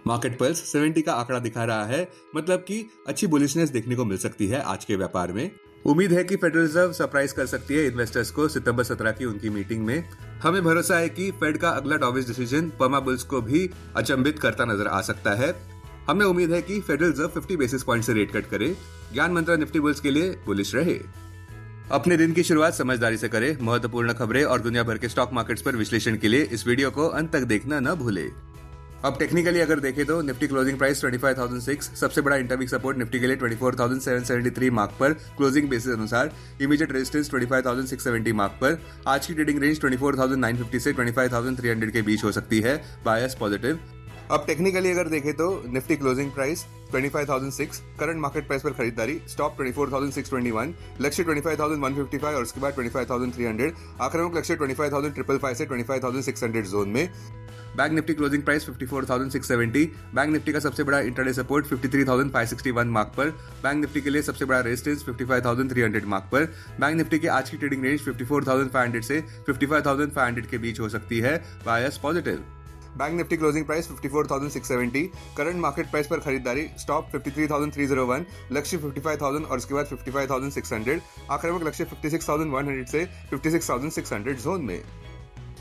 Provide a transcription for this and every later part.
Market pulse 70 का आंकड़ा दिखा रहा है, मतलब कि अच्छी बुलिशनेस देखने को मिल सकती है आज के व्यापार में। उम्मीद है कि फेडरल रिजर्व सरप्राइज कर सकती है इन्वेस्टर्स को सितंबर 17 की उनकी मीटिंग में। हमें भरोसा है कि फेड का अगला डॉविश डिसीजन परमा बुल्स को भी अचंभित करता नजर आ सकता है। हमें उम्मीद है कि फेडरल रिजर्व 50 बेसिस पॉइंट से रेट कट करे। ज्ञान मंत्रा निफ्टी बुल्स के लिए बुलिश रहे। अपने दिन की शुरुआत समझदारी से करें। महत्वपूर्ण खबरें और दुनिया भर के स्टॉक मार्केट्स पर विश्लेषण के लिए इस वीडियो को अंत तक देखना न भूले। अब टेक्निकली अगर देखें तो निफ्टी क्लोजिंग प्राइस 25,006, सबसे बड़ा इंटरवीक सपोर्ट निफ्टी के लिए 24,773 मार्क पर क्लोजिंग बेसिस अनुसार, इमीडिएट रेजिस्टेंस 25,670 मार्क पर। आज की ट्रेडिंग रेंज 24,950 से 25,300 के बीच हो सकती है, बायस पॉजिटिव। अब टेक्निकली अगर देखें तो Nifty closing price 25,006, current market price पर खरीदारी, स्टॉप 24,621, लक्ष्य 25,155 और उसके बाद 25,300, आक्रामक लक्ष्य 25,555 से 25,600 जोन में। Bank Nifty closing price 54,670, bank Nifty का सबसे बड़ा इंटरडे सपोर्ट 53,561 मार्क पर, बैंक निफ्टी के लिए सबसे बड़ा रेजिस्टेंस 55,300 मार्क पर। बैंक निफ्टी की आज की ट्रेडिंग रेंज 54,500 से 55,500 के बीच हो सकती है, bias positive. Bank Nifty closing price 54,670, current market price पर खरीदारी, स्टॉप 53,301, लक्ष्य 55,000 और उसके बाद 55,600, आक्रामक लक्ष्य 56,100 से 56,600 जोन में।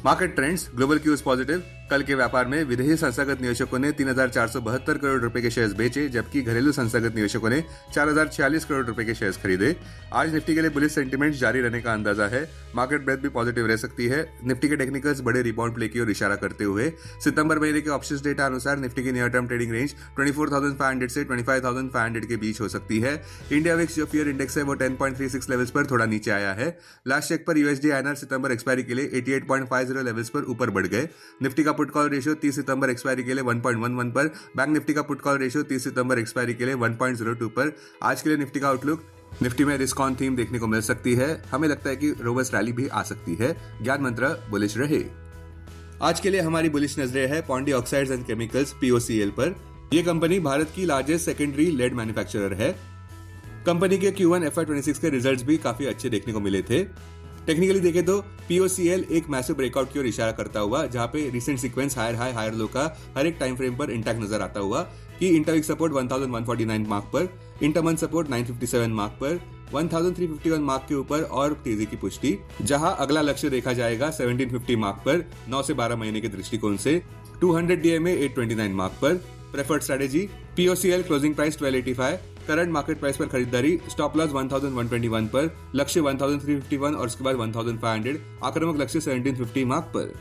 Market trends, global cues positive. कल के व्यापार में विदेशी संस्थागत निवेशकों ने 3,472 करोड़ रुपए के शेयर्स बेचे, जबकि घरेलू संस्थागत निवेशकों ने 4,046 करोड़ रुपए के शेयर्स खरीदे। आज निफ्टी के लिए बुलिश सेंटीमेंट जारी रहने का अंदाजा है। मार्केट ब्रेथ भी पॉजिटिव रह सकती है। निफ्टी के टेक्निकल्स बड़े रिबाउंड प्ले की ओर इशारा करते हुए सितंबर महीने के ऑप्शंस डेटा अनुसार निफ्टी की नियर टर्म ट्रेडिंग रेंज 24,500 से 25,500 के बीच हो सकती है। इंडिया विक्स जो फियर इंडेक्स है वो 10.36 लेवल्स पर थोड़ा नीचे आया है। लास्ट चेक पर यूएसडी आईएनआर सितंबर एक्सपायरी के लिए 88.50 लेवल्स पर ऊपर बढ़ गए। निफ्टी का पुट कॉल रेशियो 30 सितंबर एक्सपायरी के लिए 1.11 पर, बैंक निफ्टी का पुट कॉल रेशियो 30 सितंबर एक्सपायरी के लिए 1.02 पर। आज के लिए निफ्टी का आउटलुक, निफ्टी में रिस्क ऑन थीम देखने को मिल सकती है। हमें लगता है कि रोबस्ट रैली भी आ सकती है। ज्ञान मंत्र बुलिश रहे। आज के लिए हमारी बुलिश नजरें है Pondy oxides and chemicals POCL पर। यह कंपनी भारत की लार्जेस्ट सेकेंडरी लेड मैन्युफैक्चरर है। कंपनी के Q1 FY26 के रिजल्ट्स भी काफी अच्छे देखने को मिले थे। टेक्निकली देखें तो POCL एक मैसिव ब्रेकआउट की ओर इशारा करता हुआ, जहां पे recent sequence higher high higher low का हर एक टाइम फ्रेम पर इंटैक्ट नजर आता हुआ कि इंटरवीक सपोर्ट 1,149 मार्क पर, इंटरमंथ सपोर्ट 957 मार्क पर, 1,351 मार्क के ऊपर और तेजी की पुष्टि, जहां अगला लक्ष्य देखा जाएगा 1,750 मार्क पर 9 से 12 महीने के दृष्टिकोण से, 200 DMA 829 मार्क पर। Preferred strategy, POCL closing price 1285, current market price पर खरीदारी, स्टॉप लॉस 1,121 पर, लक्ष्य 1,351 और उसके बाद 1,500, आक्रामक लक्ष्य 1,750 मार्क पर।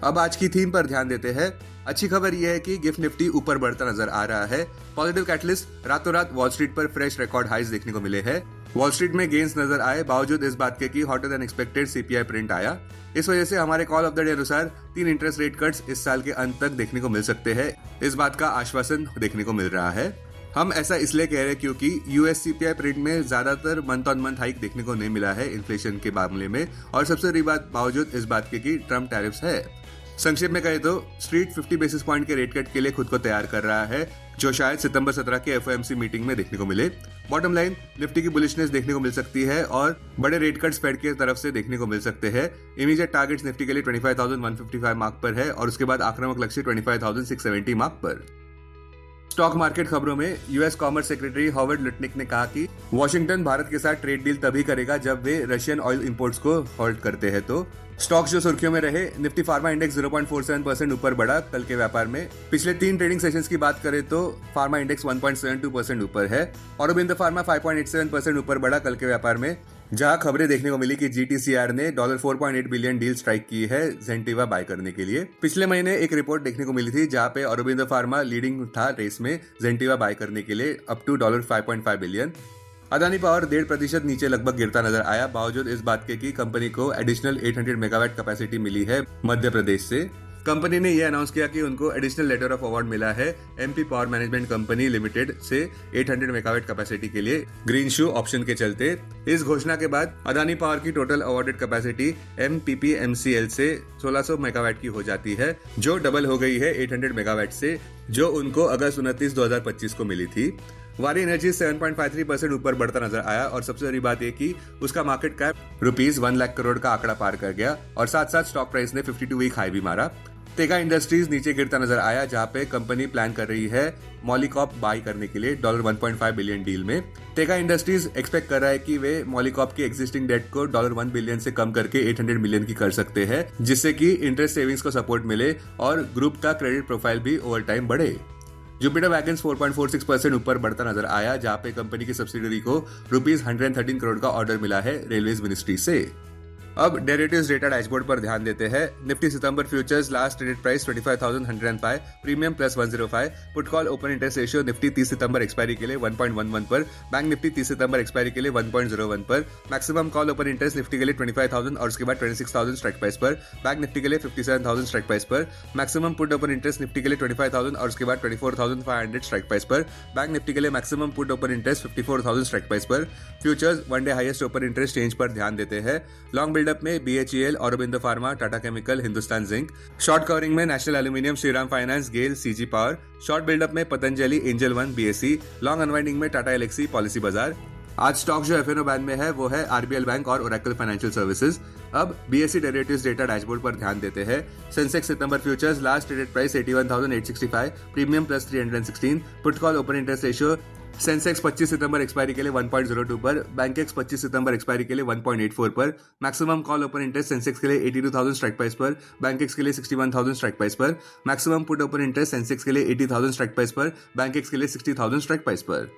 अब आज की थीम पर ध्यान देते हैं। अच्छी खबर यह है कि गिफ्ट निफ्टी ऊपर बढ़ता नजर आ रहा है। पॉजिटिव कैटलिस्ट, रातों रात वॉल स्ट्रीट पर फ्रेश रिकॉर्ड हाइज देखने को मिले हैं। वॉल स्ट्रीट में गेन्स नजर आए, बावजूद इस बात के कि hotter then expected CPI print आया। इस वजह से हमारे कॉल ऑफ द डे अनुसार 3 इंटरेस्ट रेट कट्स इस साल के अंत तक देखने को मिल सकते हैं। इस बात का आश्वासन देखने को मिल रहा है। हम ऐसा इसलिए कह रहे हैं क्योंकि US CPI प्रिंट में ज्यादातर मंथ ऑन मंथ हाइक देखने को नहीं मिला है इन्फ्लेशन के मामले में, और सबसे बड़ी बात बावजूद इस बात के कि ट्रम्प टैरिफ्स है। संक्षेप में कहे तो स्ट्रीट 50 बेसिस पॉइंट के रेट कट के लिए खुद को तैयार कर रहा है, जो शायद सितंबर 17 के FOMC मीटिंग में देखने को मिले। बॉटम लाइन, निफ्टी की बुलिशनेस देखने को मिल सकती है और बड़े रेट कट्स फेड की तरफ से देखने को मिल सकते हैं। इमीडिएट टारगेट्स निफ्टी के लिए 25,155 मार्क पर है और उसके बाद आक्रामक लक्ष्य 25,670 मार्क पर। स्टॉक मार्केट खबरों में US commerce secretary Howard Lutnick ने कहा कि वॉशिंगटन भारत के साथ ट्रेड डील तभी करेगा जब वे रशियन ऑयल इंपोर्ट्स को हॉल्ट करते हैं। तो स्टॉक्स जो सुर्खियों में रहे, निफ्टी फार्मा इंडेक्स 0.47% ऊपर बढ़ा कल के व्यापार में। पिछले 3 ट्रेडिंग सेशंस की बात करें तो फार्मा इंडेक्स 1.72% ऊपर है। औरोबिंदो फार्मा 5.87% ऊपर बढ़ा कल के व्यापार में, जहां खबरें देखने को मिली कि GTCR ने $4.8 बिलियन डील स्ट्राइक की है जेंटिवा बाय करने के लिए। पिछले महीने एक रिपोर्ट देखने को मिली थी जहां पे औरोबिंदो फार्मा लीडिंग था रेस में जेंटिवा बाय करने के लिए up to $5.5 billion. Adani Power 1.5% नीचे लगभग गिरता नजर आया, बावजूद इस बात के कि कंपनी को एडिशनल 800 मेगावाट कैपेसिटी मिली है मध्य प्रदेश से। कंपनी ने यह अनाउंस किया कि उनको एडिशनल लेटर ऑफ अवार्ड मिला है MP power management company limited से 800 मेगावाट कैपेसिटी के लिए ग्रीन शू ऑप्शन के चलते। इस घोषणा के बाद अदानी पावर की टोटल अवार्डेड कैपेसिटी MPPMCL से 1600 मेगावाट की हो जाती है, जो डबल हो गई है 800 मेगावाट से, जो उनको अगस्त 29, 2025 को मिली थी। वारी एनर्जी 7.53% ऊपर बढ़ता नजर आया और सबसे बड़ी बात यह कि उसका मार्केट कैप ₹1 लाख करोड़ का आंकड़ा पार कर गया और साथ साथ स्टॉक प्राइस ने 52 वीक हाई भी मारा। टेका इंडस्ट्रीज नीचे गिरता नजर आया, जहां पे कंपनी प्लान कर रही है मॉलिकॉप बाय करने के लिए $1.5 बिलियन डील में। टेका इंडस्ट्रीज एक्सपेक्ट कर रहा है कि वे मॉलिकॉप की एग्जिस्टिंग डेट को $1 बिलियन से कम करके 800 मिलियन की कर सकते हैं, जिससे कि इंटरेस्ट सेविंग्स को सपोर्ट मिले और ग्रुप का क्रेडिट प्रोफाइल भी ओवर टाइम बढ़े। जुपिटर वैगन्स 4.46% ऊपर बढ़ता नजर आया, जहां पे कंपनी की सब्सिडरी को ₹113 करोड़ का ऑर्डर मिला है रेलवेज मिनिस्ट्री से। अब डेरिवेटिव्स डेटा डैशबोर्ड पर ध्यान देते हैं। निफ्टी सितंबर futures last traded price 25,105, premium +105, put call open interest ratio Nifty 30 सितंबर एक्सपायरी के लिए 1.11 पर, बैंक निफ्टी 30 सितंबर एक्सपायरी के लिए 1.01 पर, maximum call open interest Nifty के लिए 25,000 और उसके बाद 26,000 स्ट्राइक प्राइस पर, बैंक निफ्टी के लिए 57,000 स्ट्राइक प्राइस पर, maximum put open interest Nifty के लिए 25,000 और उसके बाद 24,500 स्ट्राइक प्राइस पर, बैंक निफ्टी के लिए maximum put open interest 54,000 strike price पर। Futures one day highest open interest change पर ध्यान देते हैं। लॉन्ग बिल्डअप में BHEL, Aurobindo pharma, Tata chemical, Hindustan zinc. Short covering में नेशनल एल्यूमिनियम, श्रीराम फाइनेंस, गेल, CG पावर। शॉर्ट बिल्डअप में Patanjali, angel one, BSE। Long unwinding में Tata Alexei, policy बाजार। आज स्टॉक जो FNO बैंड में है वो है RBL बैंक और ओरेकल फाइनेंशियल सर्विसेज। अब BSE डेरिवेटिव्स डेटा डैशबोर्ड पर ध्यान देते हैं। सेंसेक्स सितंबर futures last traded price 81,865, premium +316, put call open interest ratio Sensex 25 सितंबर एक्सपायरी के लिए 1.02 पर, बैंकेक्स 25 सितंबर एक्सपायरी के लिए 1.84 पर, maximum call open interest Sensex के लिए 82,000 स्ट्राइक प्राइस पर, बैंकेक्स के लिए 61,000 स्ट्राइक प्राइस पर, maximum put open interest Sensex के लिए 80,000 स्ट्राइक प्राइस पर, बैंकेक्स के लिए 60,000 स्ट्राइक प्राइस पर।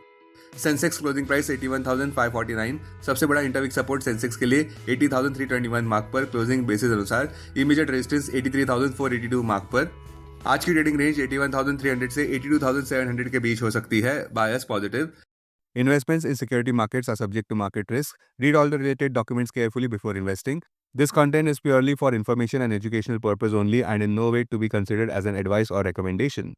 सेंसेक्स क्लोजिंग प्राइस 81,549, सबसे बड़ा इंटरवीक सपोर्ट सेंसेक्स के लिए 80,321 मार्क पर क्लोजिंग बेसिस अनुसार, इमीडिएट रेजिस्टेंस 83,482 मार्क पर। आज की ट्रेडिंग रेंज 81,300 से 82,700 के बीच हो सकती है, bias positive. Investments in security markets are subject to market risk. Read all the related documents carefully before investing. This content is purely for information and educational purpose only and in no way to be considered as an advice or recommendation.